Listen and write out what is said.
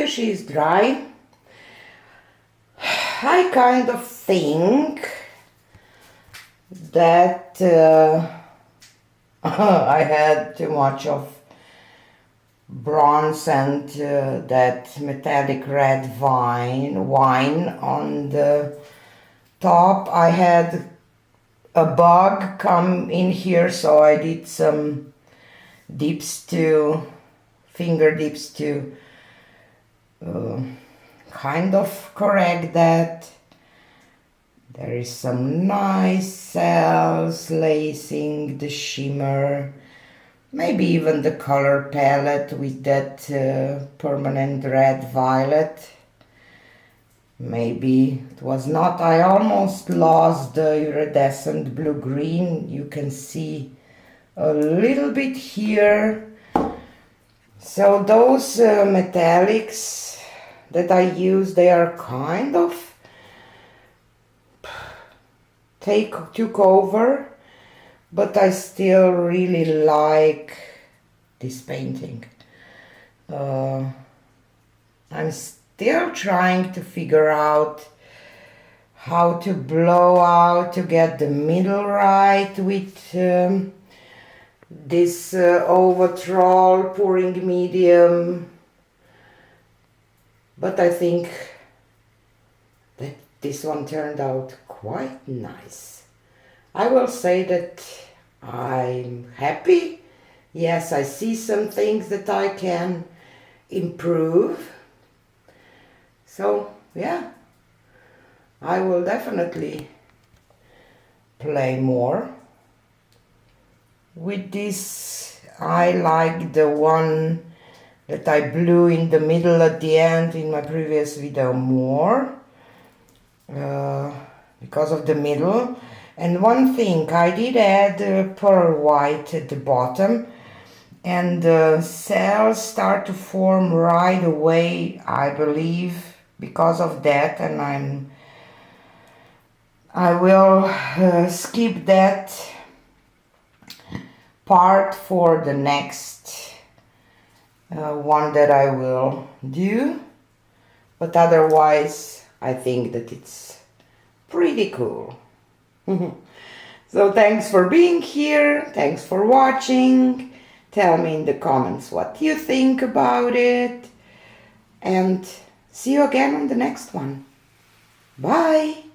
she is dry, I kind of think that I had too much of bronze and that metallic red wine on the top. I had a bug come in here, so I did some finger dips to kind of correct that. There is some nice cells lacing the shimmer, maybe even the color palette with that permanent red violet. Maybe it was not. I almost lost the iridescent blue-green. You can see a little bit here. So those metallics that I use, they are kind of took over, but I still really like this painting. I'm still trying to figure out how to blow out to get the middle right with this Owatrol pouring medium, but I think that this one turned out quite nice. I will say that I'm happy. Yes, I see some things that I can improve. So yeah, I will definitely play more with this. I like the one that I blew in the middle at the end in my previous video more because of the middle. And one thing, I did add pearl white at the bottom, and the cells start to form right away, I believe, because of that, and I will skip that part for the next one that I will do, but otherwise I think that it's pretty cool. So thanks for being here, thanks for watching. Tell me in the comments what you think about it, and see you again on the next one. Bye!